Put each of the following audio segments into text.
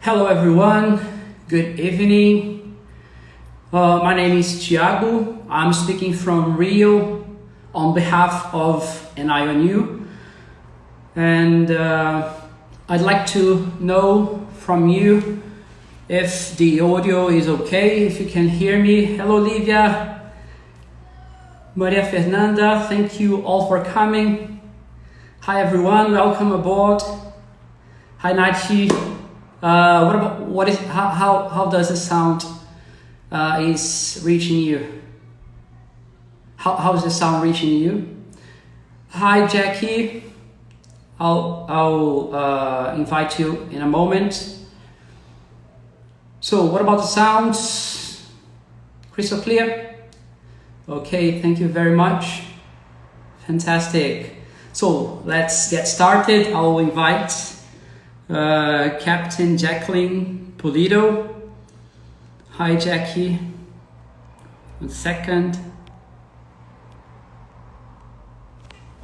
Hello everyone, good evening. My name is Thiago. I'm speaking from Rio on behalf of NIONU, and I'd like to know from you if the audio is okay, if you can hear me. Hello Livia, Maria Fernanda, thank you all for coming. Hi everyone, welcome aboard. Hi Nachi. How does the sound is reaching you? How is the sound reaching you? Hi Jackie, I'll invite you in a moment. So what about the sounds? Crystal clear? Okay, thank you very much. Fantastic. So let's get started. I'll invite Captain Jacqueline Pulido. Hi Jackie. 1 second.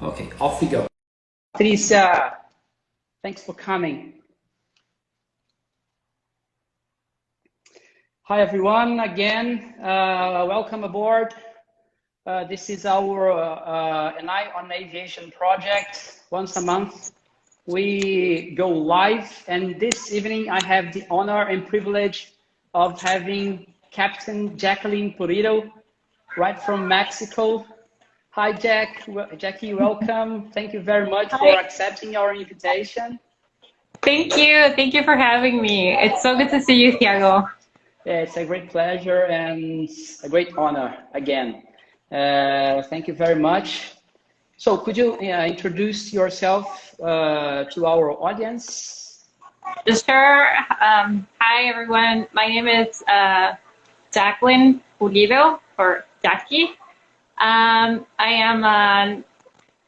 Okay, off we go. Patricia, thanks for coming. Hi everyone, again, welcome aboard. This is our an Eye on Aviation project. Once a month we go live, and this evening I have the honor and privilege of having Captain Jacqueline Pulido, right from Mexico. Hi Jackie, welcome. Thank you very much for accepting our invitation. Thank you for having me. It's so good to see you, Thiago. Yeah, it's a great pleasure and a great honor again. Thank you very much. So could you introduce yourself to our audience? Sure. Hi, everyone. My name is Jacqueline Pulido, or Jackie. I am an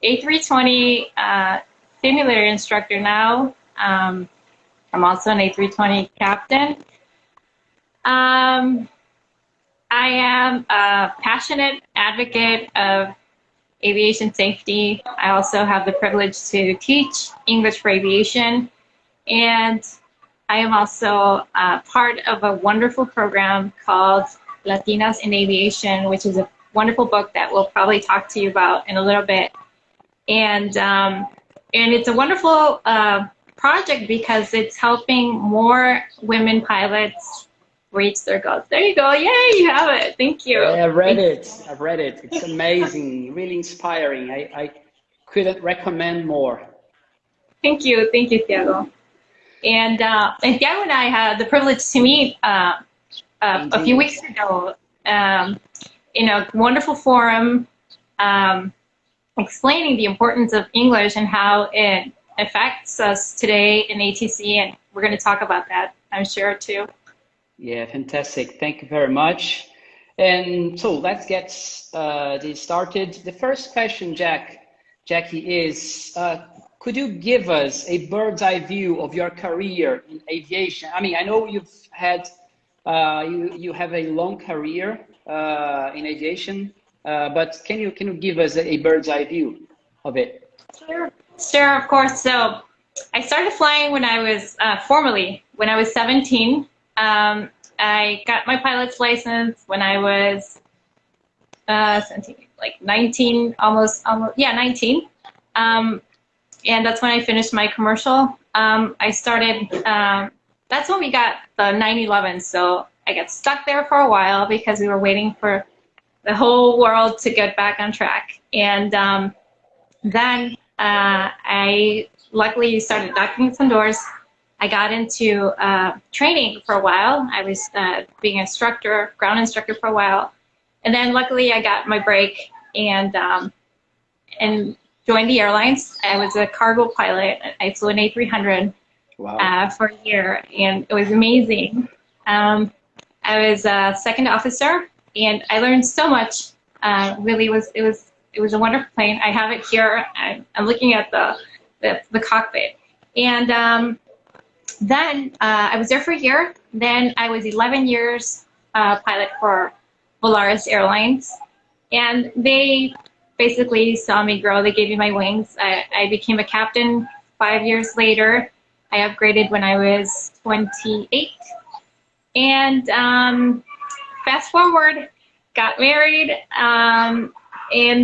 A320 simulator instructor now. I'm also an A320 captain. I am a passionate advocate of aviation safety. I also have the privilege to teach English for aviation, and I am also part of a wonderful program called Latinas in Aviation, which is a wonderful book that we'll probably talk to you about in a little bit. And it's a wonderful project because it's helping more women pilots reach their goals. There you go. Yay, you have it. Thank you. Yeah, I've read it. It's amazing, really inspiring. I couldn't recommend more. Thank you, Thiago. And Thiago and I had the privilege to meet a few weeks ago in a wonderful forum explaining the importance of English and how it affects us today in ATC, and we're going to talk about that, I'm sure, too. Yeah, fantastic. Thank you very much. And so let's get this started. The first question, Jackie, is could you give us a bird's eye view of your career in aviation? I mean, I know you've had you have a long career in aviation, but can you give us a bird's eye view of it? Sure, of course. So I started flying when I was formally when I was 17. I got my pilot's license when I was 17, like 19, almost 19. And that's when I finished my commercial. I started, that's when we got the 911. So I got stuck there for a while because we were waiting for the whole world to get back on track. And then I luckily started knocking some doors. I got into training for a while. I was being an instructor, ground instructor for a while. And then luckily I got my break and joined the airlines. I was a cargo pilot. I flew an A300 for a year, and it was amazing. I was a second officer, and I learned so much. Really, it was a wonderful plane. I have it here. I'm looking at the cockpit, and then I was there for a year. Then I was 11 years pilot for Volaris Airlines, and they basically saw me grow. They gave me my wings. I became a captain 5 years later. I upgraded when I was 28. And fast forward, got married, and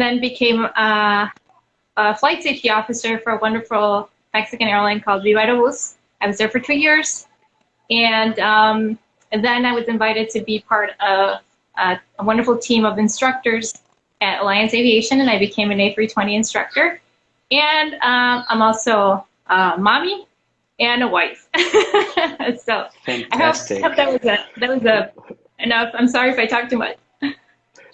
then became a flight safety officer for a wonderful Mexican airline called Pulido. I was there for 2 years. And then I was invited to be part of a wonderful team of instructors at Latins Aviation, and I became an A320 instructor. And I'm also a mommy and a wife. So Fantastic. I hope that was enough. I'm sorry if I talked too much.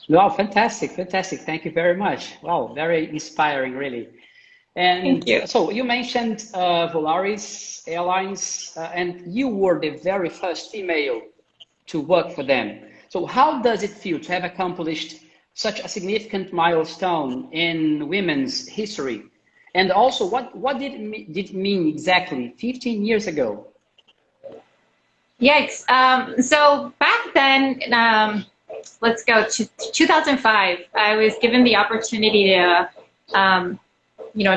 No, fantastic, fantastic. Thank you very much. Wow, very inspiring, really. And Thank you. so you mentioned Volaris Airlines, and you were the very first female to work for them. So how does it feel to have accomplished such a significant milestone in women's history? And also, what did it mean exactly 15 years ago? Yikes. So back then, let's go to 2005, I was given the opportunity to,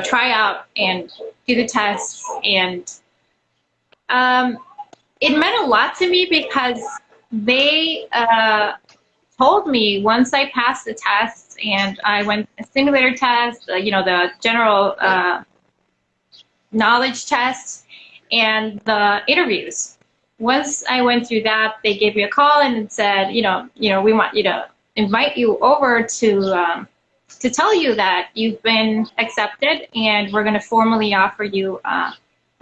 try out and do the tests. And it meant a lot to me because they told me once I passed the tests and I went a simulator test, the general knowledge test and the interviews. Once I went through that, they gave me a call and said, we want you to invite you over to tell you that you've been accepted and we're going to formally offer you a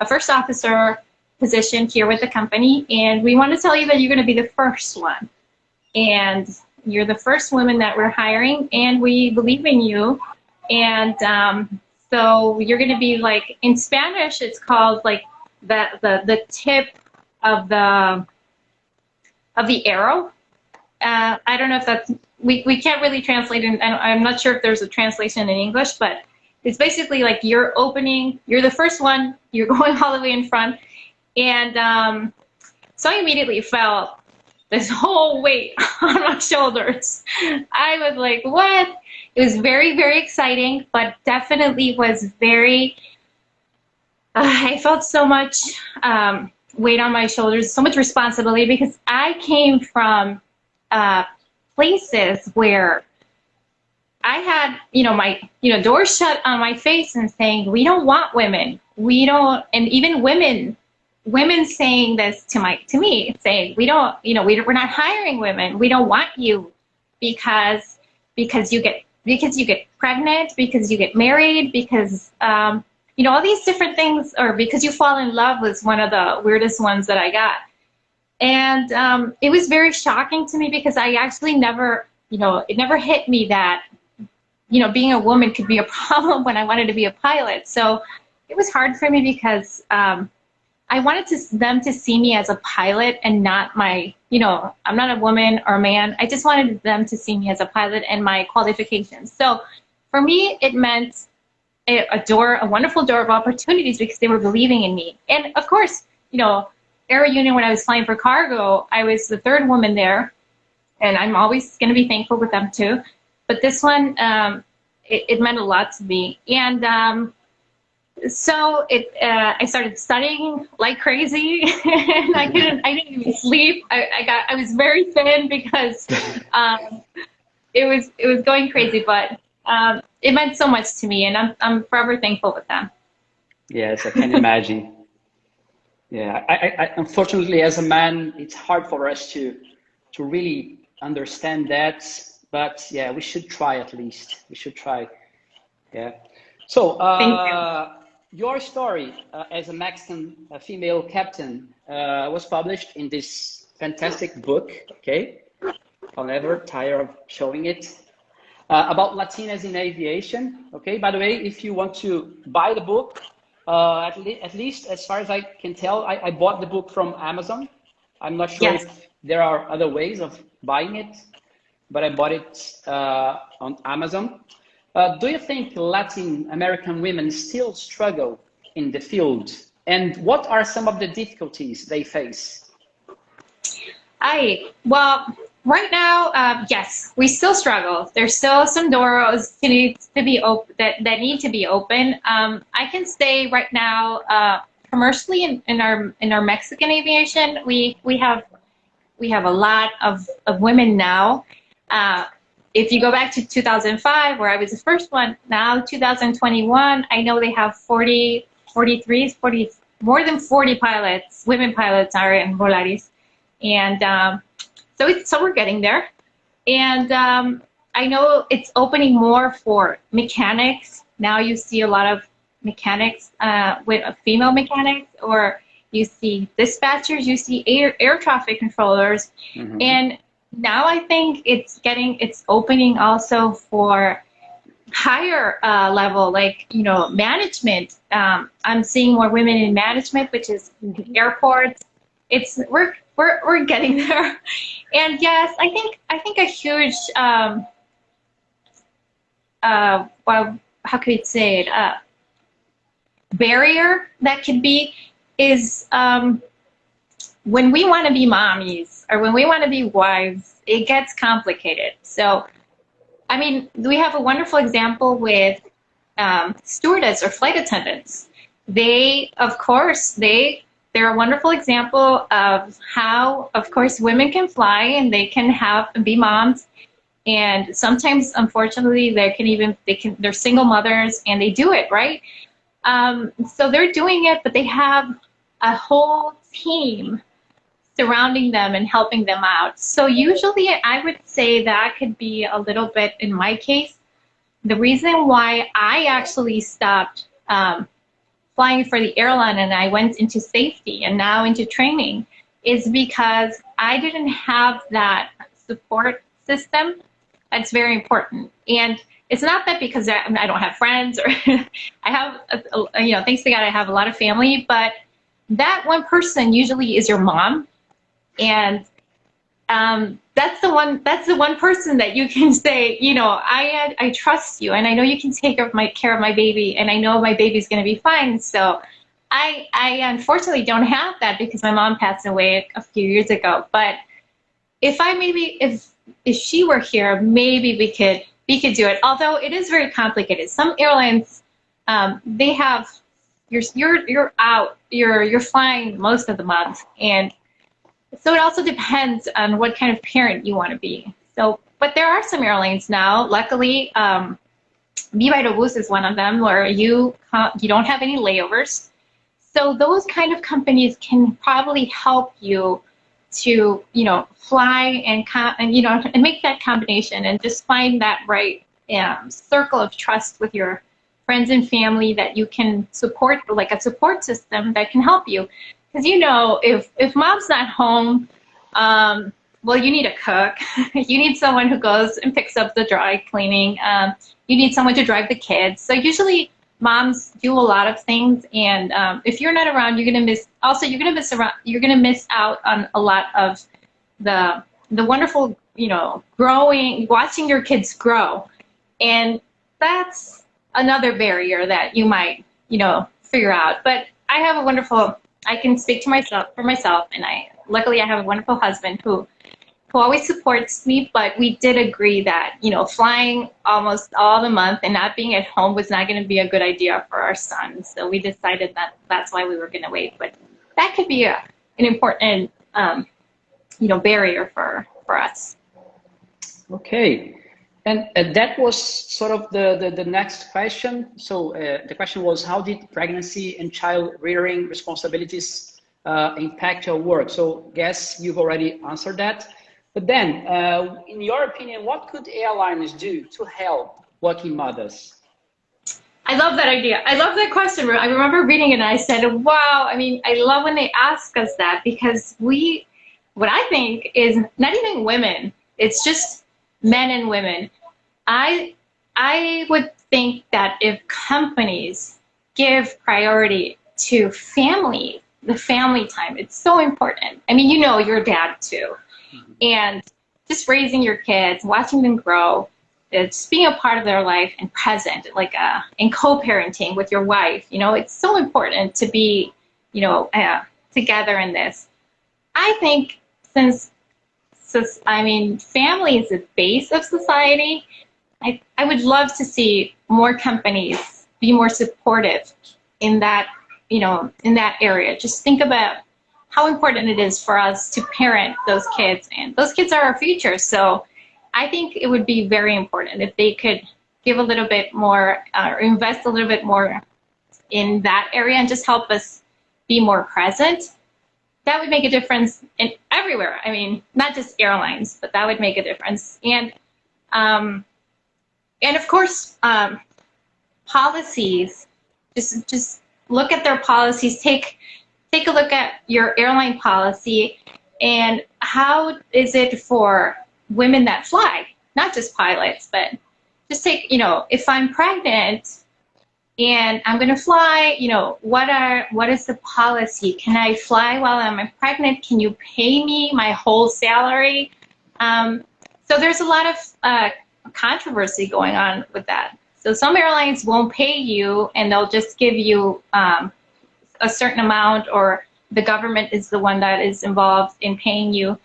first officer position here with the company. And we want to tell you that you're going to be the first one. And you're the first woman that we're hiring and we believe in you. And so you're going to be like, in Spanish, it's called like the tip of the arrow. I don't know if that's, we can't really translate it, and I'm not sure if there's a translation in English, but it's basically like you're opening, you're the first one, you're going all the way in front. And so I immediately felt this whole weight on my shoulders. I was like, what? It was very, very exciting, but definitely was very, I felt so much weight on my shoulders, so much responsibility, because I came from places where I had, my, doors shut on my face and saying, we don't want women. We don't, and even women saying this to me, saying, we don't, we're not hiring women. We don't want you because you get pregnant, because you get married, because, all these different things, or because you fall in love was one of the weirdest ones that I got. And it was very shocking to me because I actually never, it never hit me that, being a woman could be a problem when I wanted to be a pilot. So it was hard for me because I wanted them to see me as a pilot and not my, I'm not a woman or a man. I just wanted them to see me as a pilot and my qualifications. So for me, it meant a wonderful door of opportunities because they were believing in me. And of course, Air Union, when I was flying for cargo, I was the third woman there, and I'm always going to be thankful with them too. But this one, it meant a lot to me. And so I started studying like crazy, and I didn't even sleep. I was very thin because it was going crazy, but it meant so much to me, and I'm forever thankful with them. Yes, I can imagine. Yeah, I unfortunately, as a man, it's hard for us to really understand that. But yeah, we should try at least. We should try. Yeah. So your story as a Mexican female captain was published in this fantastic book. Okay, I'll never tire of showing it. About Latinas in aviation. Okay. By the way, if you want to buy the book, at least as far as I can tell, I bought the book from Amazon. I'm not sure if there are other ways of buying it, but I bought it on Amazon. Do you think Latin American women still struggle in the field? And what are some of the difficulties they face? Well, right now, yes, we still struggle. There's still some doors that need to be open. I can say right now, commercially in our Mexican aviation, we have a lot of women now. If you go back to 2005, where I was the first one, now 2021, I know they have 40, 43, 40, more than 40 pilots, women pilots are in Volaris. And so we're getting there. And I know it's opening more for mechanics. Now you see a lot of mechanics with female mechanics, or you see dispatchers, you see air traffic controllers. Mm-hmm. And now I think it's opening also for higher level, like, management. I'm seeing more women in management, which is airports. We're getting there. And yes, I think a huge well, how could I say it? Barrier that could be is when we want to be mommies or when we want to be wives, it gets complicated. So, I mean, we have a wonderful example with stewardess or flight attendants. They, of course, they're a wonderful example of how, of course, women can fly and they can be moms. And sometimes, unfortunately, they're single mothers and they do it, right? So they're doing it, but they have a whole team surrounding them and helping them out. So usually I would say that could be a little bit, in my case, the reason why I actually stopped flying for the airline and I went into safety and now into training is because I didn't have that support system. That's very important. And it's not that because I don't have friends or I have, thanks to God, I have a lot of family, but that one person usually is your mom. And that's the one person that you can say, I trust you and I know you can take care of my baby and I know my baby's going to be fine. So I unfortunately don't have that because my mom passed away a few years ago. But if she were here, maybe we could do it. Although it is very complicated. Some airlines, they have, you're out, you're flying most of the month. And so it also depends on what kind of parent you want to be. So, but there are some airlines now, luckily, Viva Aerobus is one of them, where you don't have any layovers. So those kind of companies can probably help you to, fly and make that combination and just find that right circle of trust with your friends and family that you can support, like a support system that can help you. Because if mom's not home, well, you need a cook. You need someone who goes and picks up the dry cleaning. You need someone to drive the kids. So usually moms do a lot of things, and if you're not around, you're gonna miss. Also, you're gonna miss out on a lot of the wonderful, watching your kids grow, and that's another barrier that you might, figure out. But I have a wonderful. I can speak for myself, and luckily I have a wonderful husband who always supports me. But we did agree that flying almost all the month and not being at home was not going to be a good idea for our son. So we decided that that's why we were going to wait. But that could be an important barrier for us. Okay. And that was sort of the next question. So the question was, how did pregnancy and child rearing responsibilities impact your work? So guess you've already answered that. But then, in your opinion, what could airlines do to help working mothers? I love that idea. I love that question. I remember reading it and I said, wow, I love when they ask us that, because what I think is not even women, it's just men and women. I would think that if companies give priority to family, the family time, it's so important. You're a dad too. Mm-hmm. And just raising your kids, watching them grow, just being a part of their life and present, and co-parenting with your wife, it's so important to be, together in this. I think family is the base of society. I would love to see more companies be more supportive in that in that area. Just think about how important it is for us to parent those kids, and those kids are our future. So I think it would be very important if they could give a little bit more, or invest a little bit more in that area and just help us be more present. That would make a difference in everywhere. I mean, not just airlines, but that would make a difference. And of course, policies. Just look at their policies. Take a look at your airline policy and how is it for women that fly, not just pilots, but just take, if I'm pregnant and I'm going to fly, what is the policy? Can I fly while I'm pregnant? Can you pay me my whole salary? So there's a lot of controversy going on with that. So some airlines won't pay you and they'll just give you a certain amount, or the government is the one that is involved in paying you.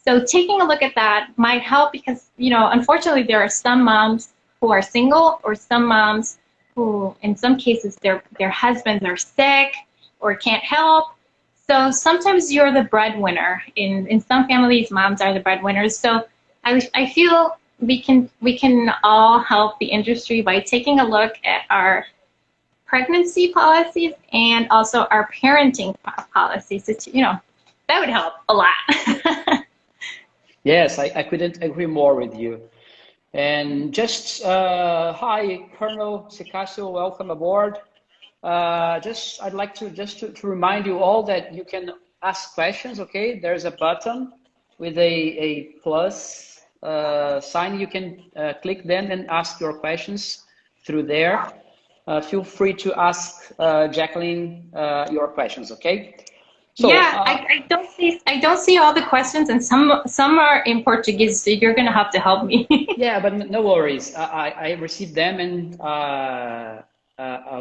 So taking a look at that might help, because, unfortunately there are some moms who are single, or some moms who, in some cases, their husbands are sick or can't help. So sometimes you're the breadwinner. In some families, moms are the breadwinners. So I feel we can all help the industry by taking a look at our pregnancy policies and also our parenting policies. That would help a lot. Yes, I couldn't agree more with you. And just hi, Colonel Sicacio, welcome aboard. I'd like to remind you all that you can ask questions. Okay, there's a button with a plus sign. You can click then and ask your questions through there. Feel free to ask Jacqueline your questions. Okay. So, yeah, I don't see all the questions, and some are in Portuguese, so you're gonna have to help me. yeah, but no worries. I received them, and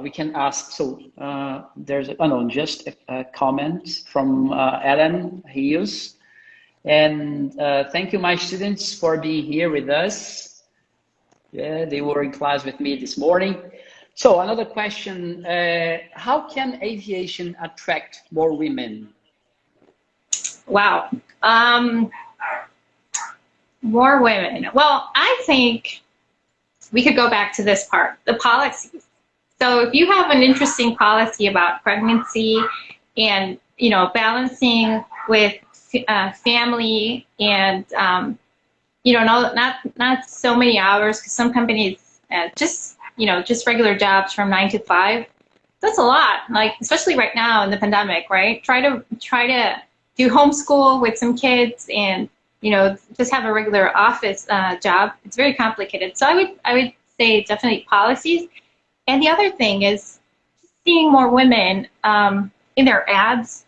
we can ask. So there's just a comment from Ellen Rios, and thank you, my students, for being here with us. Yeah, they were in class with me this morning. So another question, how can aviation attract more women? Wow. More women. Well, I think we could go back to this part, the policies. So if you have an interesting policy about pregnancy and, balancing with family and, not so many hours, because some companies just regular jobs from 9 to 5. That's a lot. Like, especially right now in the pandemic, right? Try to do homeschool with some kids and, just have a regular office job. It's very complicated. So I would say definitely policies. And the other thing is seeing more women in their ads.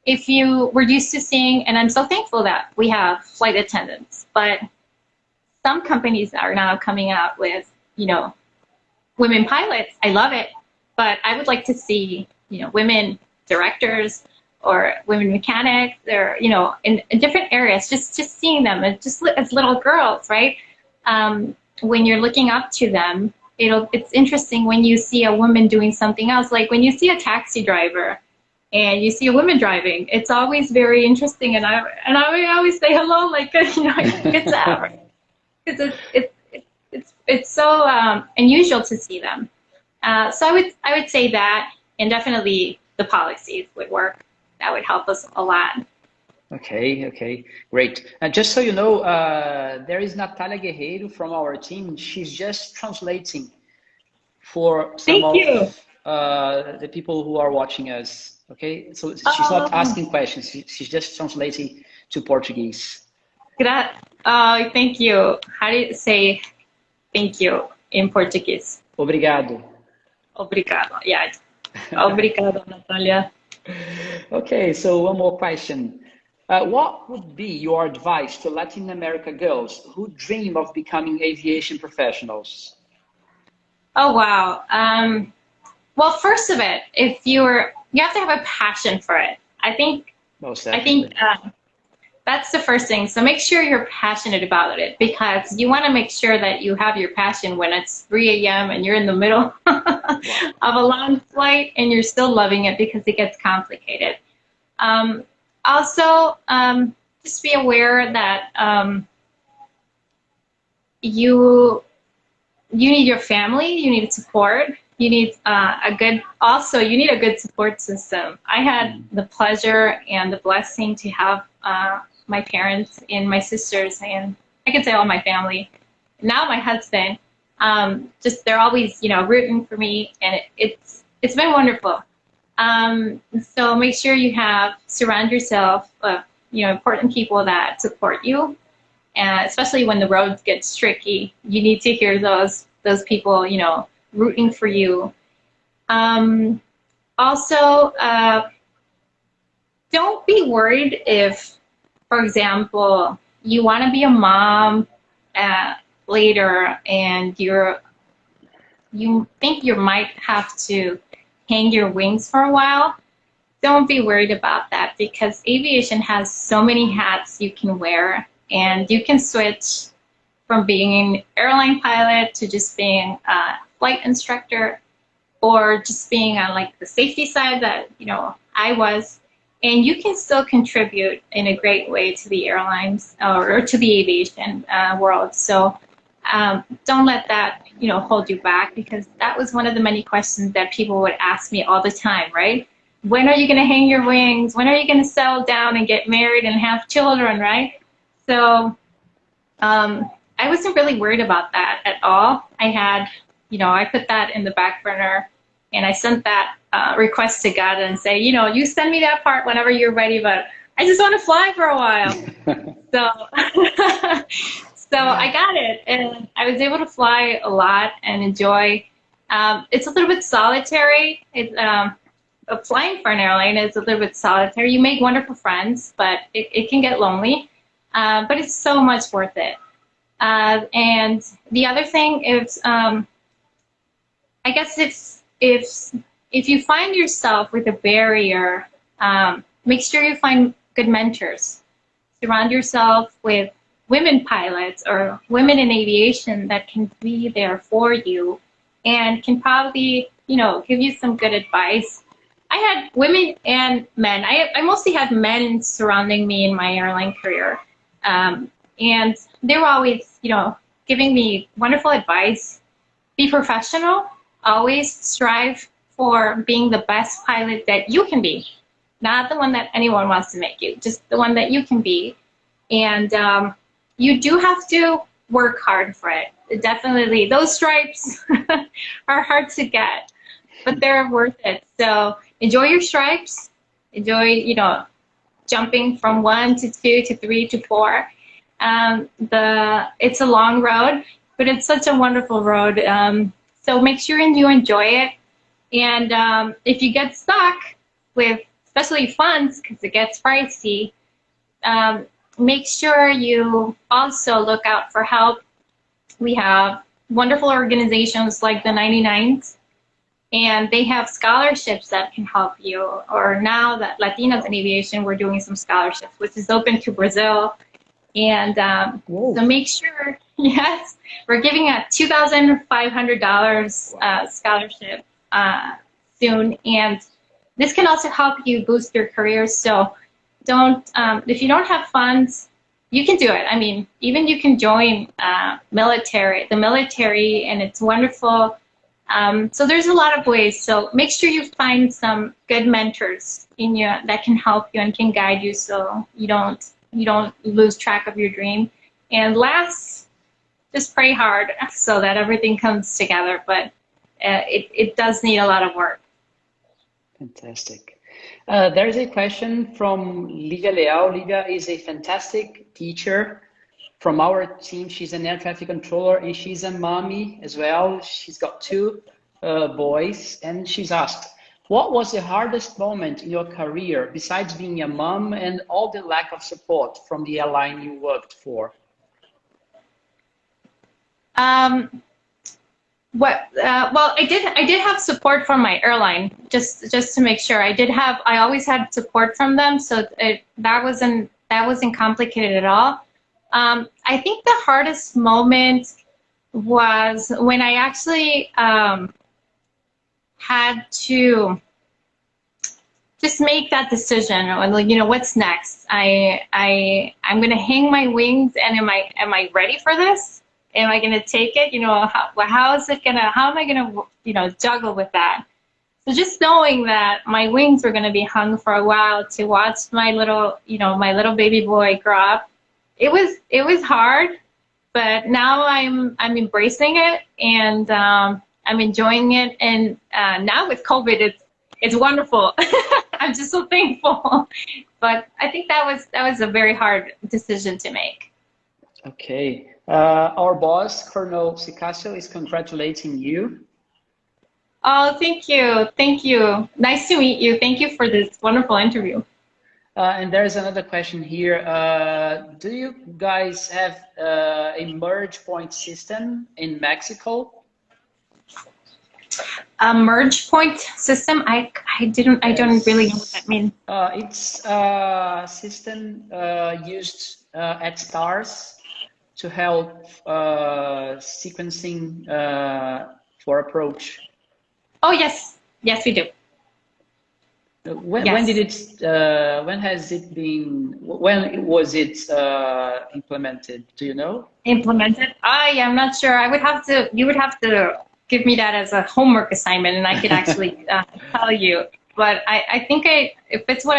If you were used to seeing, and I'm so thankful that we have flight attendants, but some companies are now coming out with, women pilots. I love it, but I would like to see, women directors or women mechanics, or in different areas. Just seeing them, and just as little girls, right? When you're looking up to them, it's interesting when you see a woman doing something else. Like when you see a taxi driver and you see a woman driving, it's always very interesting. And I always say hello, like it's out, because it's so unusual to see them. So I would say that, and definitely the policies would work. That would help us a lot. Okay, great. Just so you know, there is Natalia Guerreiro from our team. She's just translating for some of the people who are watching us. Okay, so she's not asking questions. She's just translating to Portuguese. Thank you. How do you say thank you in Portuguese? Obrigado. Obrigado. Yeah. Obrigado, Natalia. Okay, so one more question. What would be your advice to Latin America girls who dream of becoming aviation professionals? Oh, wow. Well, first of it, you have to have a passion for it. I think that's the first thing. So make sure you're passionate about it, because you want to make sure that you have your passion when it's 3 a.m. and you're in the middle of a long flight and you're still loving it, because it gets complicated. Also, just be aware that you need your family, you need support, you need you need a good support system. I had the pleasure and the blessing to have my parents and my sisters, and I could say all my family, now my husband, just they're always, rooting for me, and it's been wonderful. So make sure you surround yourself of, important people that support you, and especially when the road gets tricky, you need to hear those people, rooting for you. Also, don't be worried if, for example, you want to be a mom later and you think you might have to hang your wings for a while. Don't be worried about that, because aviation has so many hats you can wear, and you can switch from being an airline pilot to just being a flight instructor, or just being on like the safety side that I was, and you can still contribute in a great way to the airlines or to the aviation world. So don't let that hold you back, because that was one of the many questions that people would ask me all the time, right? When are you going to hang your wings? When are you going to settle down and get married and have children, right? So I wasn't really worried about that at all. I had, I put that in the back burner, and I sent that request to God and say, you send me that part whenever you're ready, but I just want to fly for a while. So I got it, and I was able to fly a lot and enjoy. It's a little bit solitary. Flying for an airline is a little bit solitary. You make wonderful friends, but it can get lonely. But it's so much worth it. And the other thing is, I guess if you find yourself with a barrier, make sure you find good mentors. Surround yourself with women pilots or women in aviation that can be there for you and can probably, give you some good advice. I had women and men. I mostly had men surrounding me in my airline career. And they were always, giving me wonderful advice. Be professional. Always strive for being the best pilot that you can be. Not the one that anyone wants to make you, just the one that you can be. And you do have to work hard for it. Definitely. Those stripes are hard to get, but they're worth it. So enjoy your stripes. Enjoy, jumping from 1 to 2 to 3 to 4. It's a long road, but it's such a wonderful road. So make sure you enjoy it. And if you get stuck with, especially funds, because it gets pricey, make sure you also look out for help. We have wonderful organizations like the 99s, and they have scholarships that can help you. Or now that Latinas in Aviation, we're doing some scholarships, which is open to Brazil. And so make sure, yes, we're giving a $2,500 scholarship soon. And this can also help you boost your career. So don't, if you don't have funds, you can do it. I mean, even you can join the military, and it's wonderful. So there's a lot of ways. So make sure you find some good mentors in you that can help you and can guide you, so you don't lose track of your dream. And last, just pray hard so that everything comes together. But it does need a lot of work. Fantastic. There's a question from Livia Leal. Livia is a fantastic teacher from our team. She's an air traffic controller, and she's a mommy as well. She's got 2 boys, and she's asked, what was the hardest moment in your career besides being a mom and all the lack of support from the airline you worked for? Well, I did have support from my airline, just to make sure. I always had support from them, so that wasn't that wasn't complicated at all. I think the hardest moment was when I actually had to just make that decision. Like, you know, what's next? I'm going to hang my wings, and am I ready for this? Am I going to take it? You know, how am I going to, you know, juggle with that? So just knowing that my wings were going to be hung for a while to watch my little, you know, my little baby boy grow up, it was hard, but now I'm embracing it, and I'm enjoying it. And now with COVID, it's wonderful. I'm just so thankful. But I think that was a very hard decision to make. Okay. Our boss, Colonel Sicasio, is congratulating you. Oh, thank you. Thank you. Nice to meet you. Thank you for this wonderful interview. And there's another question here. Do you guys have a merge point system in Mexico? A merge point system? I don't really know what that means. It's a system used at stars to help sequencing for approach. Oh yes, yes we do. When Yes. did it? When has it been? When was it implemented? Do you know? Implemented? Yeah, I'm not sure. You would have to give me that as a homework assignment, and I could actually tell you. But I think if it's what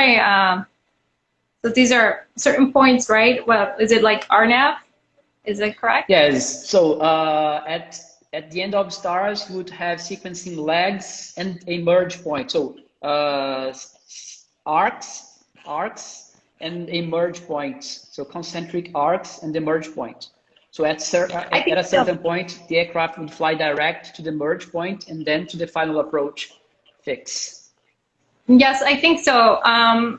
so these are certain points, right? Well, is it like RNAV? Is that correct? Yes. So at the end of stars, you would have sequencing legs and a merge point. So arcs, and a merge point. So concentric arcs and the merge point. So at a certain point, the aircraft would fly direct to the merge point and then to the final approach fix. Yes, I think so.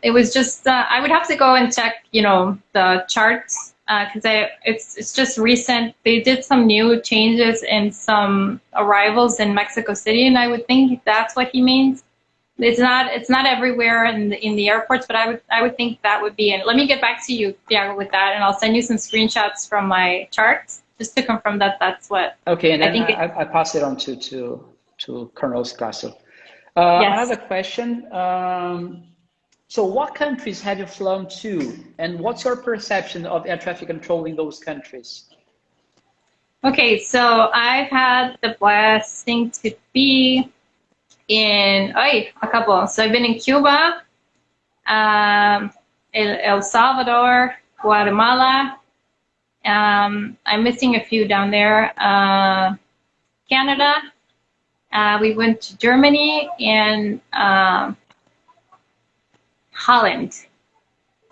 It was just I would have to go and check, you know, the charts because it's just recent. They did some new changes and some arrivals in Mexico City, and I would think that's what he means. It's not everywhere in the airports, but I would think that would be. And let me get back to you, Thiago, with that, and I'll send you some screenshots from my charts just to confirm that that's what. Okay, and then I think I pass it on to Colonel Sicasio. Yes. Another question. So what countries have you flown to, and what's your perception of air traffic control in those countries? Okay, so I've had the blessing to be in a couple. So I've been in Cuba, El Salvador, Guatemala. I'm missing a few down there. Canada. We went to Germany and Holland,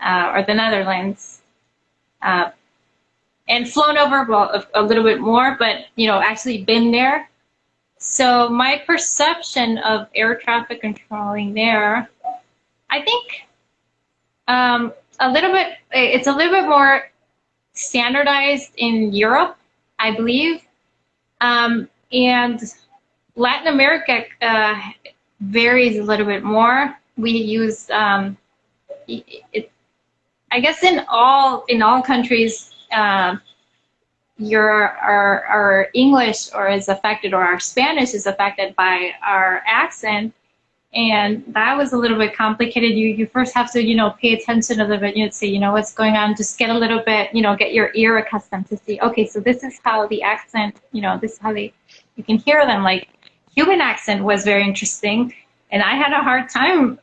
or the Netherlands, and flown over a little bit more, but you know, actually been there. So my perception of air traffic controlling there, I think it's a little bit more standardized in Europe, I believe, and Latin America varies a little bit more. We use I guess in all countries, our English is affected, or our Spanish is affected by our accent, and that was a little bit complicated. You first have to, you know, pay attention a little bit. You see, you know, what's going on. Just get a little bit, you know, get your ear accustomed to see. Okay, so this is how the accent, you know, this is how you can hear them. Like Cuban accent was very interesting, and I had a hard time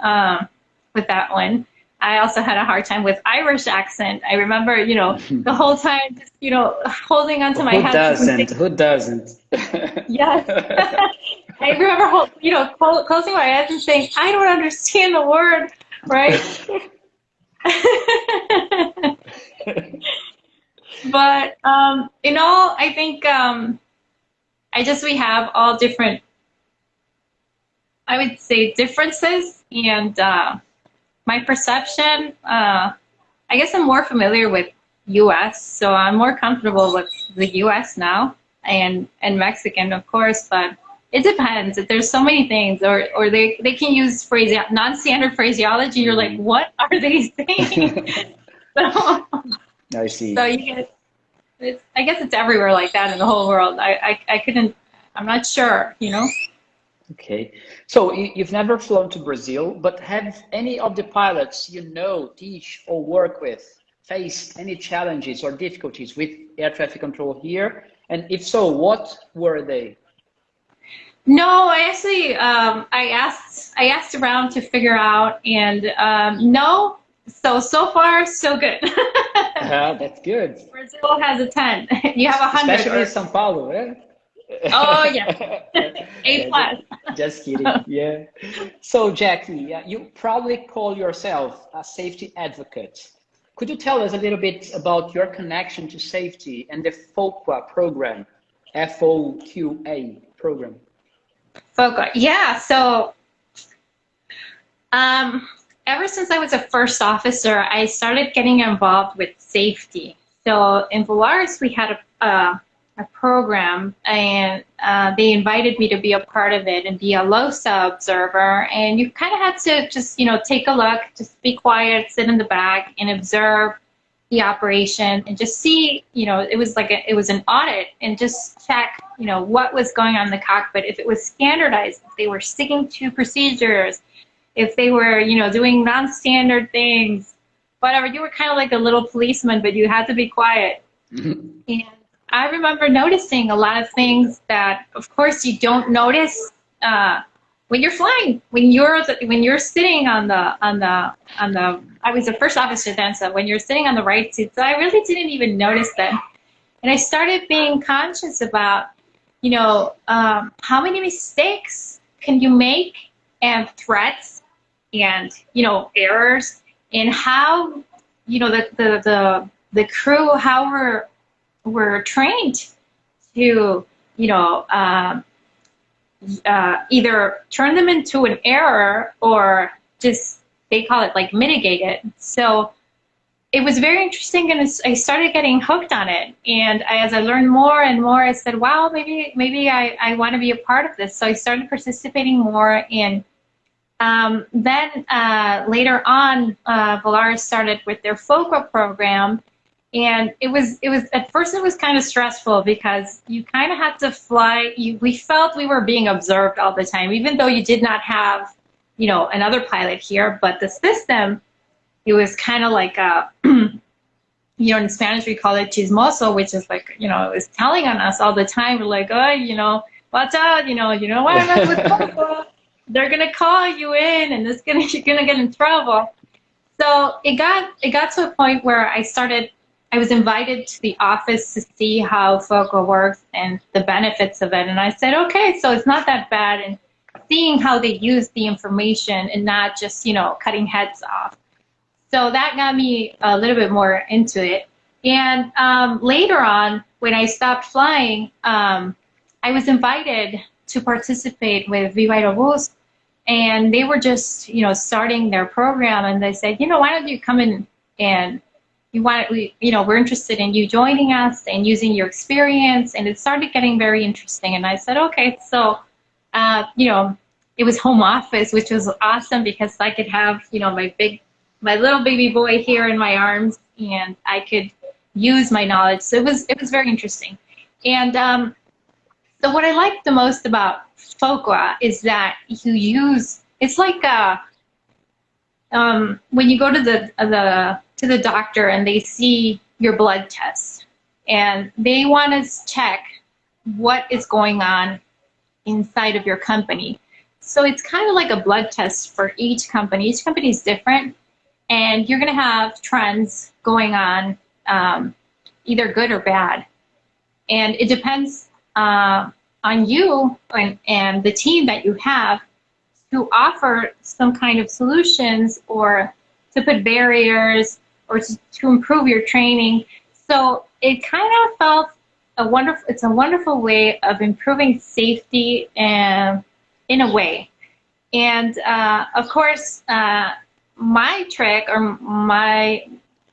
with that one. I also had a hard time with Irish accent. I remember, you know, the whole time, just, you know, holding onto my head. Who doesn't? Yes. I remember, you know, closing my eyes and saying, I don't understand the word, right? But in all, I think we have all different, I would say, differences, and my perception, I guess I'm more familiar with U.S., so I'm more comfortable with the U.S. now, and Mexican, of course, but it depends. There's so many things, or they can use non-standard phraseology. You're like, what are they saying? So, I see. so you get, I guess it's everywhere like that in the whole world. I couldn't, I'm not sure, you know? Okay. So you've never flown to Brazil, but have any of the pilots you know, teach, or work with faced any challenges or difficulties with air traffic control here? And if so, what were they? No, I actually, I asked around to figure out, and no. So far, so good. That's good. Brazil has a 10. You have 100. Especially São Paulo, eh? Oh yeah, A Yeah, plus. just kidding. Yeah. So, Jackie, you probably call yourself a safety advocate. Could you tell us a little bit about your connection to safety and the FOQA program, FOQA program? FOCA. Yeah. So, ever since I was a first officer, I started getting involved with safety. So in Volaris, we had a program, and they invited me to be a part of it and be a LOSA observer. And you kind of had to just, you know, take a look, just be quiet, sit in the back and observe the operation and just see, you know, it was like it was an audit, and just check, you know, what was going on in the cockpit, if it was standardized, if they were sticking to procedures, if they were, you know, doing non-standard things, whatever. You were kind of like a little policeman, but you had to be quiet. Mhm. And I remember noticing a lot of things that, of course, you don't notice when you're flying. When you're sitting on the I was a first officer then, so when you're sitting on the right seat, so I really didn't even notice them. And I started being conscious about, you know, how many mistakes can you make, and threats, and, you know, errors, and how, you know, the crew, how we're trained to, you know, either turn them into an error or just, they call it like mitigate it. So it was very interesting, and I started getting hooked on it. And as I learned more and more, I said, wow, maybe I want to be a part of this. So I started participating more in. Then later on, Volaris started with their FOCA program, and it was at first it was kind of stressful because you kind of had to fly. We felt we were being observed all the time, even though you did not have, you know, another pilot here. But the system, it was kind of like a, you know, in Spanish we call it chismoso, which is like, you know, it was telling on us all the time. We're like, oh, you know, watch out, you know what I'm with FOCA. They're gonna call you in, and you're gonna get in trouble. So it got to a point where I was invited to the office to see how FOCA works and the benefits of it. And I said, okay, so it's not that bad, and seeing how they use the information and not just, you know, cutting heads off. So that got me a little bit more into it. And later on, when I stopped flying, I was invited to participate with Viva Aerobus, and they were just, you know, starting their program, and they said, you know, why don't you come in, and we're interested in you joining us and using your experience. And it started getting very interesting, and I said, okay. So, you know, it was home office, which was awesome because I could have, you know, my little baby boy here in my arms, and I could use my knowledge. So it was very interesting. And so what I like the most about FOCA is that it's like when you go to the doctor and they see your blood test, and they want to check what is going on inside of your company. So it's kind of like a blood test for each company. Each company is different, and you're going to have trends going on, either good or bad. And it depends on you and the team that you have to offer some kind of solutions, or to put barriers, or to improve your training. So it kind of felt it's a wonderful way of improving safety in a way. And of course, my trick, or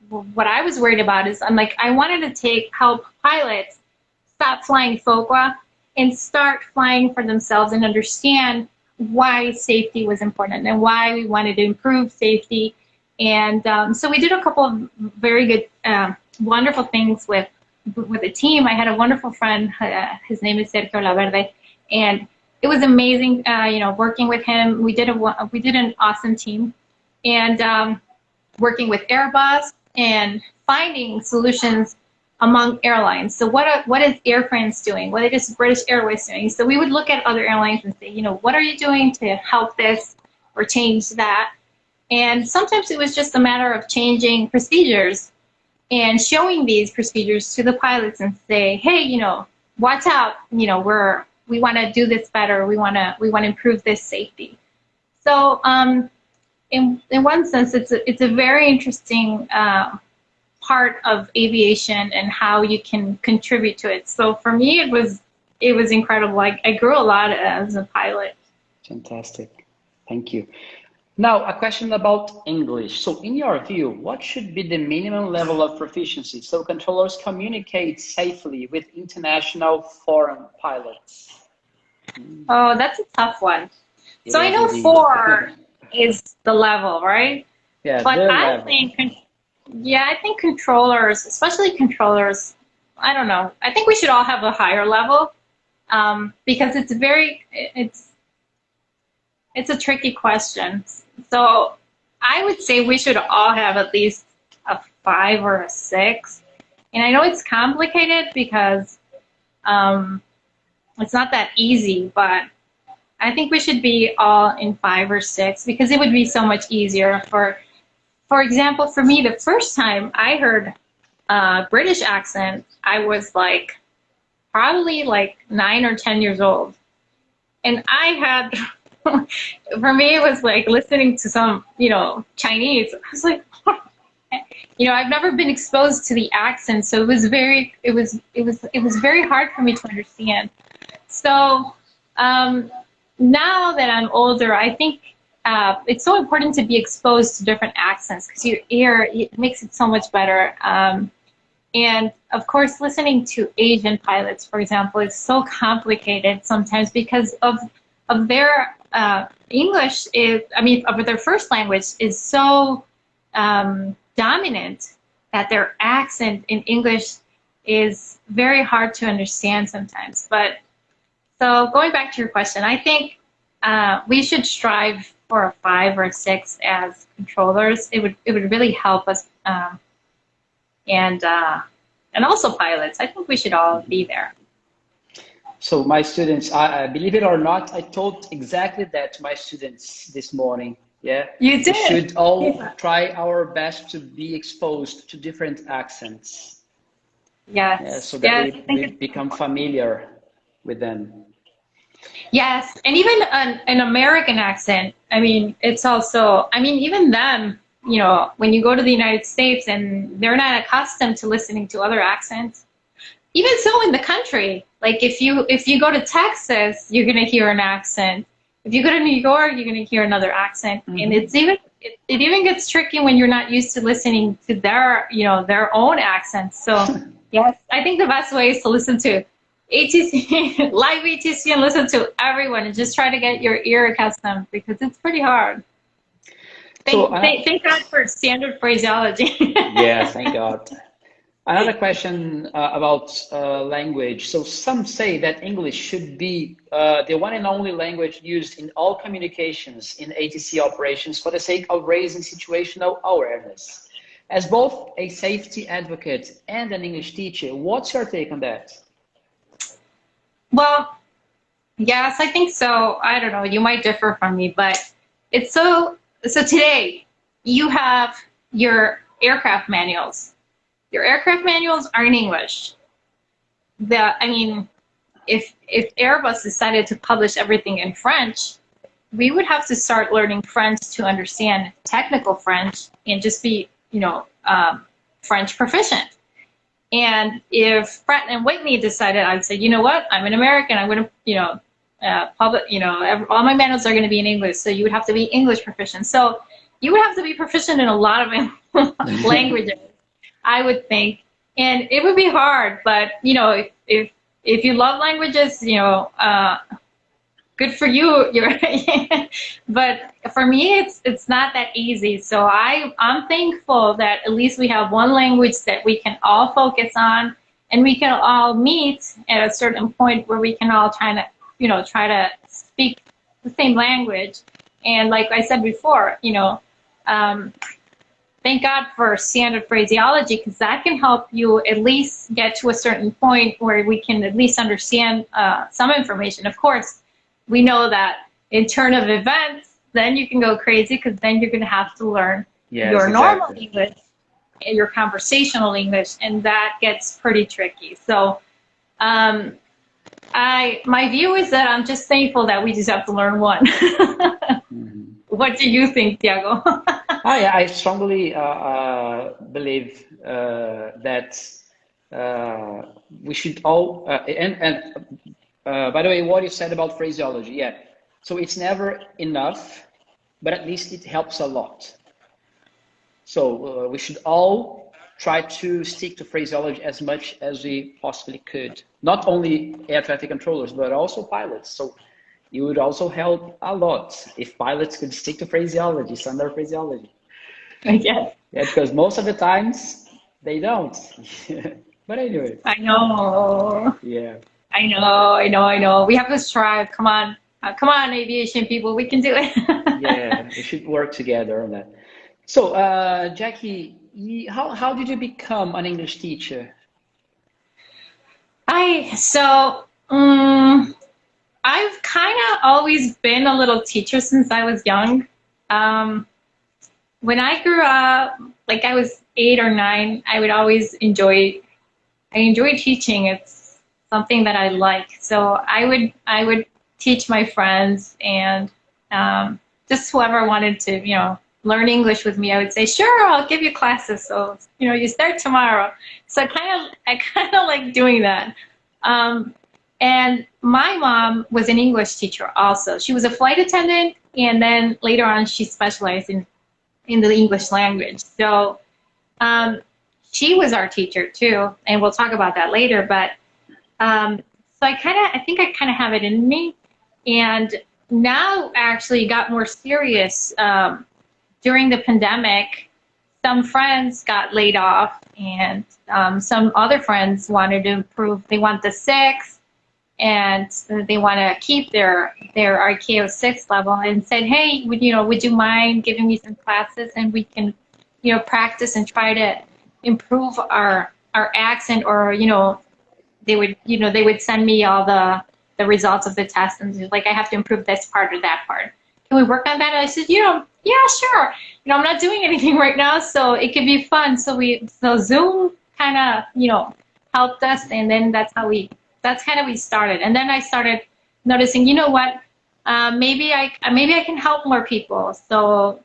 what I was worried about is, I'm like, I wanted to help pilots stop flying FOCA and start flying for themselves, and understand why safety was important and why we wanted to improve safety. And so we did a couple of very good, wonderful things with the team. I had a wonderful friend. His name is Sergio Laverde, and it was amazing. Working with him, we did an awesome team, and working with Airbus and finding solutions among airlines. So what is Air France doing? What is British Airways doing? So we would look at other airlines and say, what are you doing to help this or change that? And sometimes it was just a matter of changing procedures and showing these procedures to the pilots and say, hey, watch out, we want to do this better. We want to improve this safety. So in one sense, it's a very interesting part of aviation and how you can contribute to it. So for me, it was incredible. I grew a lot as a pilot. Fantastic. Thank you. Now, a question about English. So in your view, what should be the minimum level of proficiency so controllers communicate safely with international foreign pilots? Oh, that's a tough one. So I know 4 is the level, right? Yeah, but I think controllers, especially controllers, I don't know. I think we should all have a higher level because it's a tricky question. So I would say we should all have at least a 5 or a 6. And I know it's complicated because it's not that easy, but I think we should be all in 5 or 6 because it would be so much easier. For example, for me, the first time I heard British accent, I was probably 9 or 10 years old. And I had, for me, it was like listening to some, Chinese. I was like, I've never been exposed to the accent, so it was very hard for me to understand. So now that I'm older, I think it's so important to be exposed to different accents because your ear, it makes it so much better. And of course, listening to Asian pilots, for example, is so complicated sometimes because of their English of their first language is so dominant that their accent in English is very hard to understand sometimes. But so going back to your question, I think we should strive for a 5 or a 6 as controllers. It would really help us, and also pilots. I think we should all be there. So my students, I believe it or not, I told exactly that to my students this morning. Yeah, you did. We should all try our best to be exposed to different accents. Yes. Yeah, so that we become familiar with them. Yes, and even an American accent. It's also. Even them. When you go to the United States and they're not accustomed to listening to other accents. Even so, in the country, if you go to Texas, you're gonna hear an accent. If you go to New York, you're gonna hear another accent, and it even gets tricky when you're not used to listening to their own accents. So yes, I think the best way is to listen to ATC, live ATC, and listen to everyone, and just try to get your ear accustomed because it's pretty hard. Thank God for standard phraseology. Yeah, thank God. Another question about language. So some say that English should be the one and only language used in all communications in ATC operations for the sake of raising situational awareness. As both a safety advocate and an English teacher, what's your take on that? Well, yes, I think so. I don't know. You might differ from me, but it's so today you have your aircraft manuals. Your aircraft manuals are in English. If Airbus decided to publish everything in French, we would have to start learning French to understand technical French and just be, French proficient. And if Pratt and Whitney decided, I'd say, you know what, I'm an American, I'm going to, all my manuals are going to be in English, so you would have to be English proficient. So you would have to be proficient in a lot of languages, I would think. And it would be hard, but, if you love languages, good for you. But for me, it's not that easy. So I'm thankful that at least we have one language that we can all focus on, and we can all meet at a certain point where we can all try to speak the same language. And like I said before, thank God for standard phraseology, because that can help you at least get to a certain point where we can at least understand some information. Of course, we know that in turn of events, then you can go crazy, because then you're going to have to learn your normal English and your conversational English, and that gets pretty tricky. So my view is that I'm just thankful that we just have to learn one. What do you think, Tiago? I strongly believe that we should all, by the way, what you said about phraseology, yeah. So it's never enough, but at least it helps a lot. So we should all try to stick to phraseology as much as we possibly could. Not only air traffic controllers, but also pilots. So it would also help a lot if pilots could stick to phraseology, standard phraseology. Yes. Yeah, because most of the times they don't. But anyway. I know. Yeah. I know. We have to strive. Come on, aviation people, we can do it. Yeah, we should work together on that. So, Jackie, how did you become an English teacher? I've kind of always been a little teacher since I was young. When I grew up, like I was 8 or 9, I would always enjoy teaching. It's something that I like. So I would teach my friends, and just whoever wanted to, learn English with me, I would say, sure, I'll give you classes. So, you start tomorrow. So I kind of like doing that. And my mom was an English teacher also. She was a flight attendant, and then later on she specialized in the English language. So she was our teacher too, and we'll talk about that later. But so I think I kind of have it in me. And now actually got more serious. During the pandemic, some friends got laid off, and some other friends wanted to improve. They want the 6, and they want to keep their ICAO 6 level, and said, hey, would you mind giving me some classes, and we can, practice and try to improve our accent, or, they would send me all the results of the test, and like, I have to improve this part or that part. Can we work on that? And I said, yeah, sure. I'm not doing anything right now, so it could be fun. So Zoom kind of, helped us, and then that's kind of we started. And then I started noticing, what, maybe I can help more people. So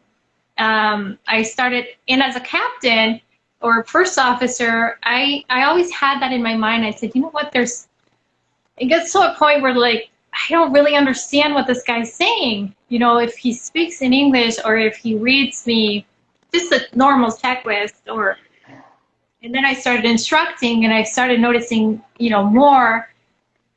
I started, and as a captain or first officer, I always had that in my mind. I said, what, it gets to a point where, like, I don't really understand what this guy's saying. If he speaks in English, or if he reads me just a normal checklist, and then I started instructing, and I started noticing, more.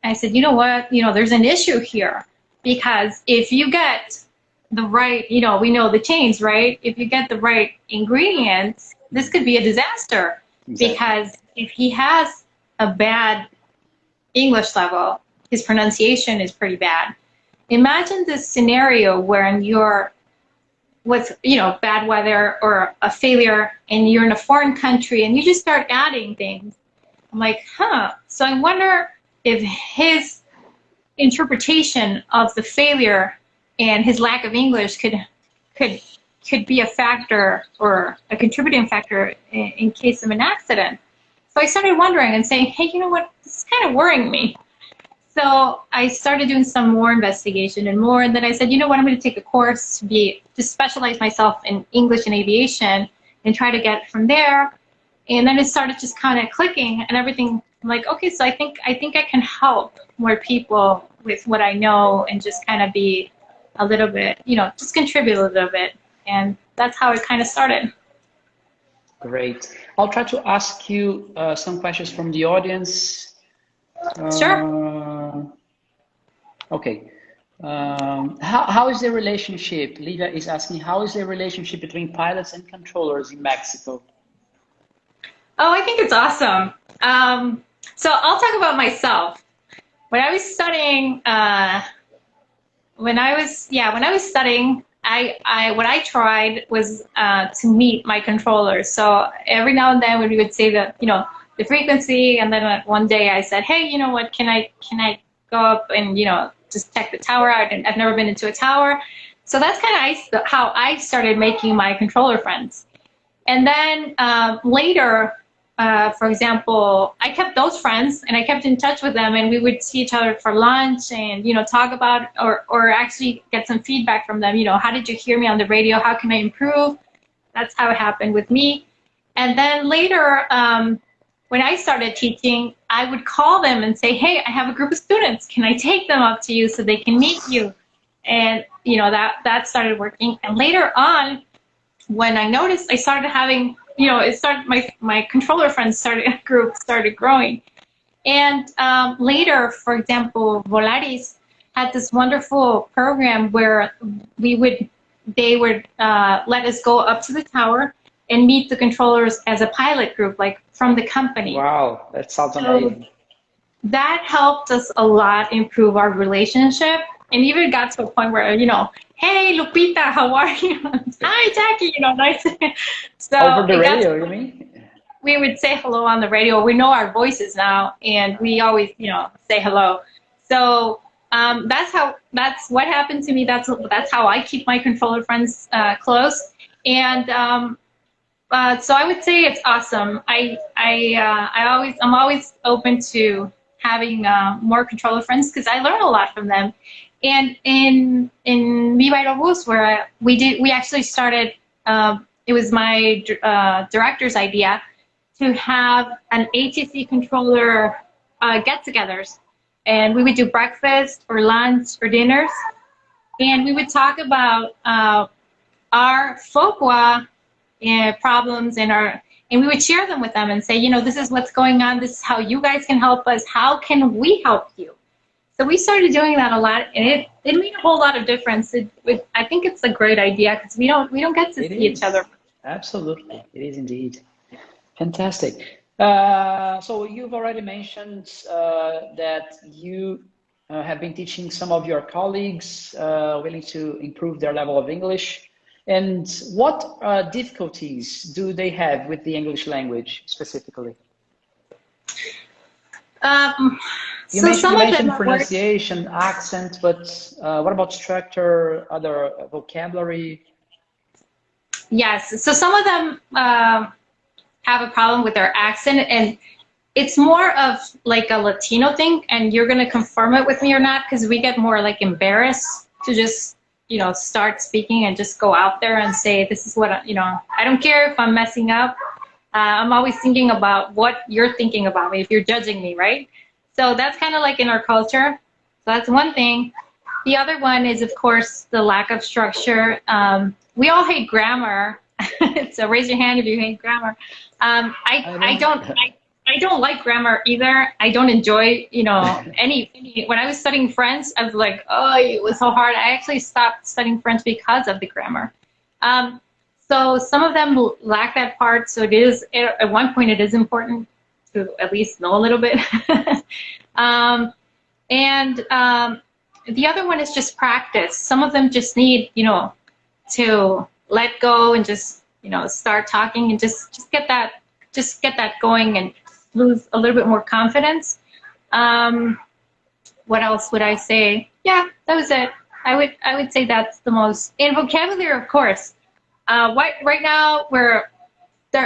I said, what, there's an issue here, because if you get the right, we know the chains, right? If you get the right ingredients, this could be a disaster. Exactly. Because if he has a bad English level, his pronunciation is pretty bad. Imagine this scenario where you're with, bad weather or a failure, and you're in a foreign country, and you just start adding things. I'm like, So I wonder if his interpretation of the failure and his lack of English could be a factor, or a contributing factor in case of an accident. So I started wondering and saying, hey, what, this is kind of worrying me. So I started doing some more investigation and more, and then I said, what, I'm going to take a course to specialize myself in English and aviation, and try to get from there. And then it started just kind of clicking, and everything. I'm like, okay, so I think I can help more people with what I know, and just kind of be a little bit, just contribute a little bit. And that's how it kind of started. Great. I'll try to ask you some questions from the audience. Sure. Okay. How is the relationship? Livia is asking, how is the relationship between pilots and controllers in Mexico? Oh, I think it's awesome. So I'll talk about myself. When I was studying, when I was studying, what I tried was to meet my controllers. So every now and then when we would say the frequency, and then one day I said, hey, you know what, can I go up and just check the tower out? And I've never been into a tower. So that's kind of how I started making my controller friends. And then later, for example, I kept those friends and I kept in touch with them, and we would see each other for lunch and talk about or actually get some feedback from them. How did you hear me on the radio? How can I improve? That's how it happened with me. And then later, when I started teaching, I would call them and say, hey, I have a group of students. Can I take them up to you so they can meet you? And that started working. And later on, when I noticed, I started having my controller friends group started growing. And later, for example, Volaris had this wonderful program where they would let us go up to the tower and meet the controllers as a pilot group, like from the company. Wow, that sounds amazing. That helped us a lot improve our relationship, and even got to a point where, hey, Lupita, how are you? Hi, Jackie, nice. So over the radio, you mean? We would say hello on the radio. We know our voices now, and we always, say hello. So that's what happened to me. That's how I keep my controller friends close. And so I would say it's awesome. I'm always open to having more controller friends because I learn a lot from them. And in Viva Aerobus, where we actually started, it was my director's idea to have an ATC controller get-togethers. And we would do breakfast or lunch or dinners. And we would talk about our FOQA problems and we would share them with them and say, this is what's going on. This is how you guys can help us. How can we help you? So we started doing that a lot, and it made a whole lot of difference. I think it's a great idea because we don't get to see each other. Absolutely, it is indeed. Fantastic. So you've already mentioned that you have been teaching some of your colleagues willing to improve their level of English. And what difficulties do they have with the English language specifically? You mentioned pronunciation, accent, but what about structure, other vocabulary? Yes, so some of them have a problem with their accent, and it's more of like a Latino thing, and you're going to confirm it with me or not, because we get more like embarrassed to just start speaking and just go out there and say, this is what I don't care if I'm messing up. I'm always thinking about what you're thinking about me if you're judging me, right? So that's kind of like in our culture. So that's one thing. The other one is, of course, the lack of structure. We all hate grammar. So raise your hand if you hate grammar. I don't like grammar either. I don't enjoy, any. When I was studying French, I was like, oh, it was so hard. I actually stopped studying French because of the grammar. So some of them lack that part. So it is, at one point, it is important to at least know a little bit. The other one is just practice. Some of them just need, to let go and just, start talking and just get that going and lose a little bit more confidence. What else would I say? Yeah, that was it. I would say that's the most. And vocabulary, of course. Right now,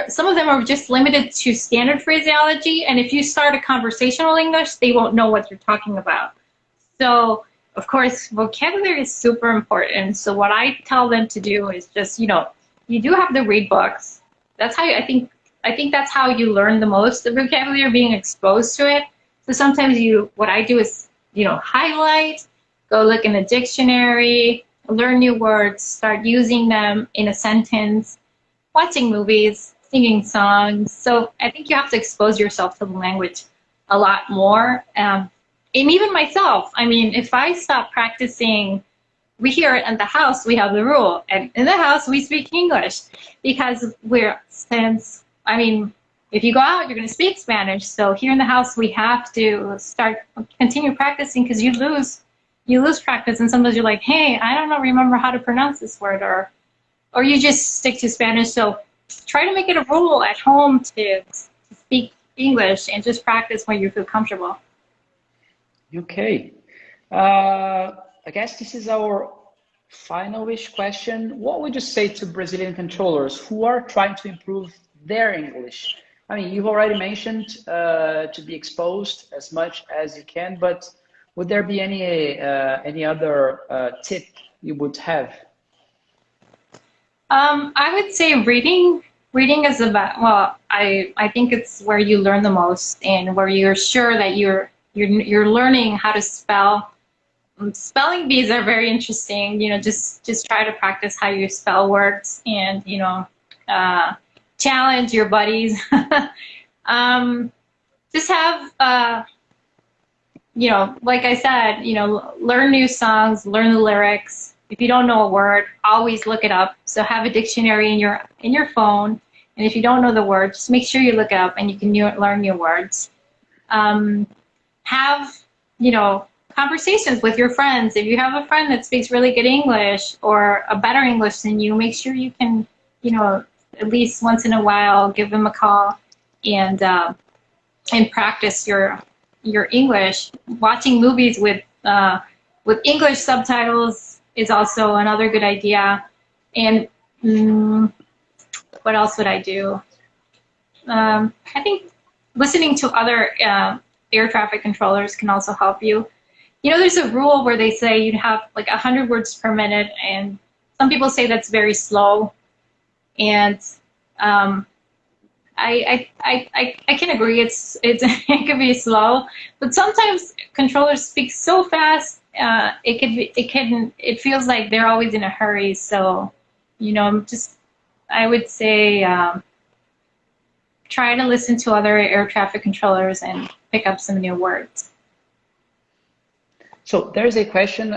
some of them are just limited to standard phraseology, and if you start a conversational English, they won't know what you're talking about. So, of course, vocabulary is super important. So what I tell them to do is just, you do have to read books. That's how I think that's how you learn the most, the vocabulary, being exposed to it. So sometimes what I do is, highlight, go look in the dictionary, learn new words, start using them in a sentence, watching movies, singing songs. So I think you have to expose yourself to the language a lot more. And even myself, I mean, if I stop practicing, we here at the house, we have the rule, and in the house we speak English because if you go out, you're going to speak Spanish. So here in the house, we have to continue practicing because you lose practice, and sometimes you're like, hey, I don't remember how to pronounce this word, or you just stick to Spanish. So try to make it a rule at home to speak English and just practice when you feel comfortable. Okay. I guess this is our final-ish question. What would you say to Brazilian controllers who are trying to improve their English? I mean, you've already mentioned to be exposed as much as you can, but would there be any other tip you would have? I would say reading. Reading is I think it's where you learn the most and where you're sure that you're learning how to spell. Spelling bees are very interesting. Just try to practice how you spell words and challenge your buddies. Just have like I said, learn new songs, learn the lyrics. If you don't know a word, always look it up. So have a dictionary in your phone, and if you don't know the word, just make sure you look it up and you can learn new words. Have conversations with your friends. If you have a friend that speaks really good English or a better English than you, make sure you can, at least once in a while, give them a call and practice your English. Watching movies with English subtitles is also another good idea. And what else would I do? I think listening to other air traffic controllers can also help you. There's a rule where they say you'd have like 100 words per minute, and some people say that's very slow. And I can agree, it can be slow, but sometimes controllers speak so fast, it feels like they're always in a hurry. So, I would say try to listen to other air traffic controllers and pick up some new words. So there's a question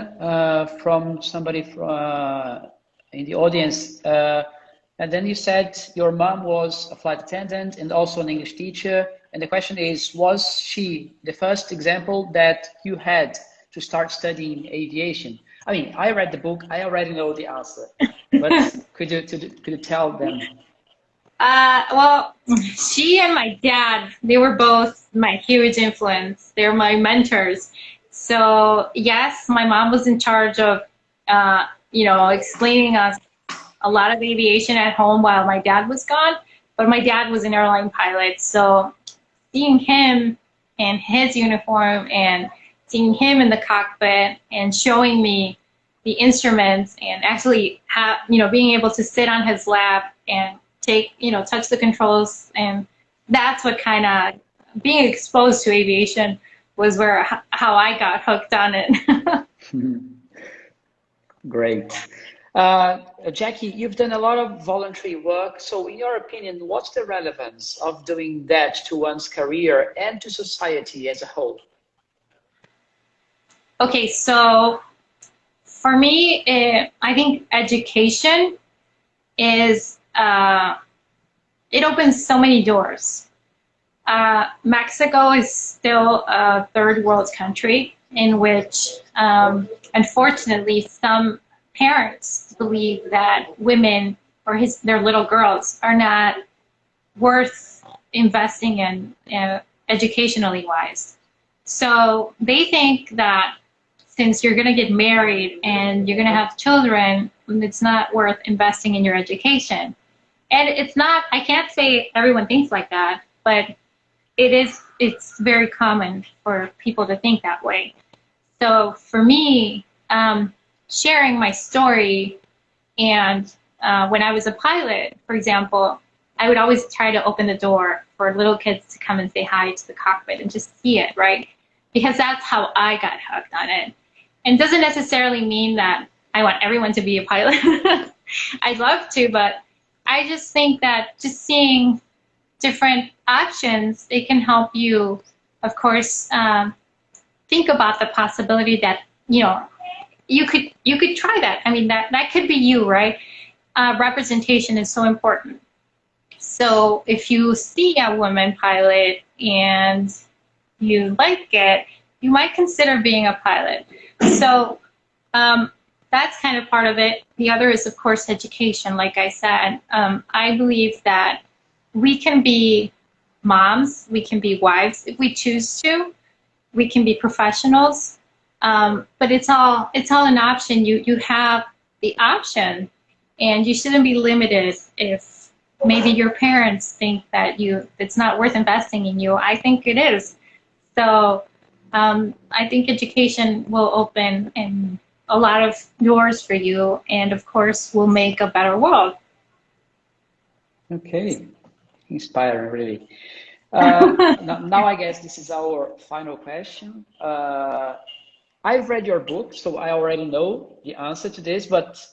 from somebody in the audience. And then you said your mom was a flight attendant and also an English teacher. And the question is, was she the first example that you had to start studying aviation? I mean, I read the book, I already know the answer, but could you tell them? Well, she and my dad, they were both my huge influence. They're my mentors. So yes, my mom was in charge of, explaining us a lot of aviation at home while my dad was gone, but my dad was an airline pilot. So seeing him in his uniform and seeing him in the cockpit and showing me the instruments and actually being able to sit on his lap and touch the controls, and that's what kind of being exposed to aviation was how I got hooked on it. Great. Jackie, you've done a lot of voluntary work. So in your opinion, what's the relevance of doing that to one's career and to society as a whole? Okay, so for me, I think education is, it opens so many doors. Mexico is still a third world country in which, unfortunately, some parents believe that women or their little girls are not worth investing in educationally wise. So they think that since you're going to get married and you're going to have children, it's not worth investing in your education. And it's not, I can't say everyone thinks like that, but it's very common for people to think that way. So for me, sharing my story, and when I was a pilot, for example, I would always try to open the door for little kids to come and say hi to the cockpit and just see it, right? Because that's how I got hooked on it. And it doesn't necessarily mean that I want everyone to be a pilot. I'd love to, but I just think that just seeing different options, it can help you, of course, think about the possibility that, you know, you could try that. I mean, that could be you, right? Representation is so important. So if you see a woman pilot and you like it, you might consider being a pilot. So that's kind of part of it. The other is, of course, education. Like I said, I believe that we can be moms, we can be wives if we choose to, we can be professionals, but it's all an option. You have the option, and you shouldn't be limited if maybe your parents think that it's not worth investing in you. I think it is. So I think education will open and a lot of doors for you, and of course will make a better world. Okay, inspiring, really. Now I guess this is our final question. I've read your book, so I already know the answer to this, but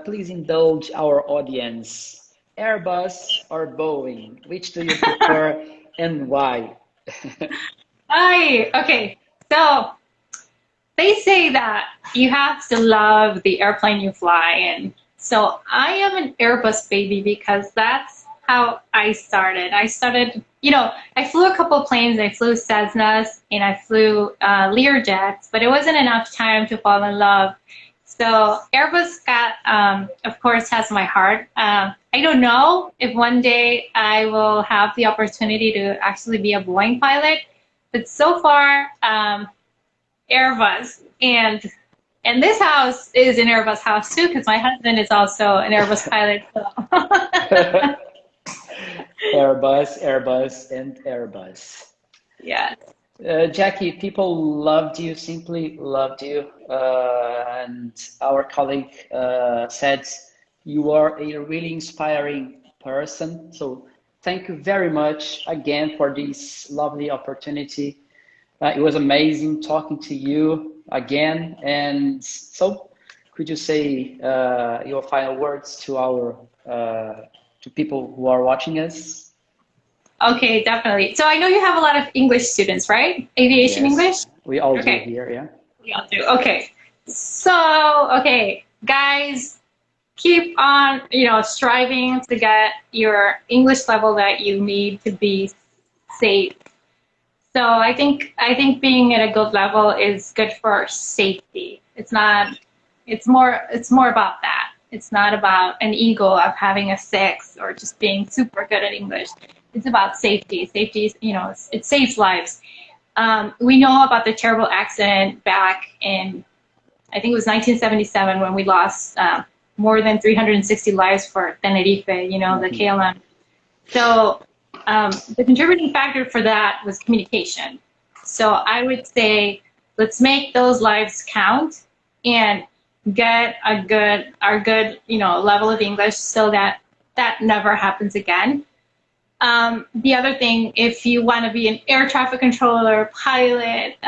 please indulge our audience. Airbus or Boeing, which do you prefer and why? Okay, so they say that you have to love the airplane you fly in. So I am an Airbus baby because that's how I started. You know, I flew a couple of planes. I flew Cessnas and I flew Learjets, but it wasn't enough time to fall in love. So Airbus of course, has my heart. I don't know if one day I will have the opportunity to actually be a Boeing pilot, but so far, Airbus, and this house is an Airbus house too, because my husband is also an Airbus pilot. So. Airbus, Airbus, and Airbus. Yeah. Jackie, people loved you, simply loved you, and our colleague said you are a really inspiring person. So thank you very much again for this lovely opportunity. It was amazing talking to you again. And so could you say your final words to our to people who are watching us? Okay, definitely. So I know you have a lot of English students, right? Aviation Yes, English? we all do Okay. here, yeah. We all do. Okay. So, okay, guys, keep on, you know, striving to get your English level that you need to be safe. So I think being at a good level is good for safety. It's more about that. It's not about an ego of having a 6 or just being super good at English. It's about safety. Safety is, you know, it saves lives. We know about the terrible accident back in, I think it was 1977, when we lost more than 360 lives for Tenerife, you know, the KLM. So the contributing factor for that was communication. So I would say, let's make those lives count and get our good, you know, level of English so that never happens again. The other thing, if you want to be an air traffic controller, pilot,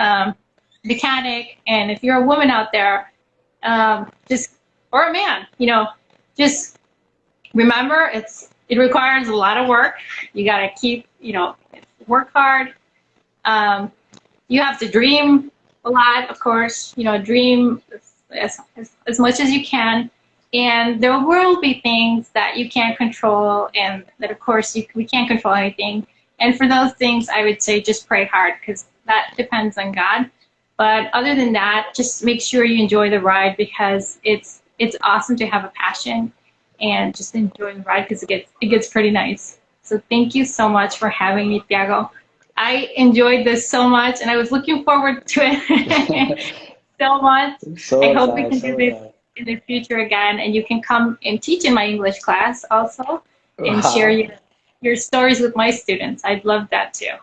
mechanic, and if you're a woman out there, or a man, you know, just remember it requires a lot of work. You got to keep, you know, work hard. You have to dream a lot, of course, you know, dream as much as you can. And there will be things that you can't control, and that, of course, we can't control anything. And for those things, I would say just pray hard, because that depends on God. But other than that, just make sure you enjoy the ride, because it's awesome to have a passion and just enjoy the ride, because it gets pretty nice. So thank you so much for having me, Thiago. I enjoyed this so much, and I was looking forward to it so much. I hope we can do this in the future again, and you can come and teach in my English class also, and share your stories with my students. I'd love that too.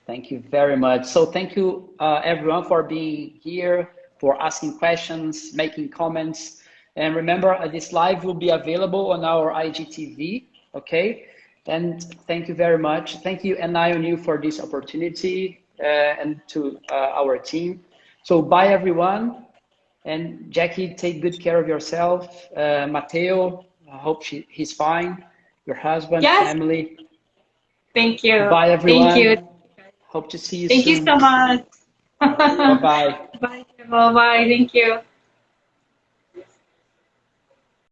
Thank you very much. So thank you everyone for being here, for asking questions, making comments. And remember, this live will be available on our IGTV, okay? And thank you very much. Thank you, and I on you, for this opportunity, and to our team. So bye everyone. And Jackie, take good care of yourself. Mateo, I hope he's fine. Your husband, yes. family. Thank you. Bye everyone. Thank you. Hope to see you soon. Thank you so much. Bye-bye. Bye, Bye. Thank you.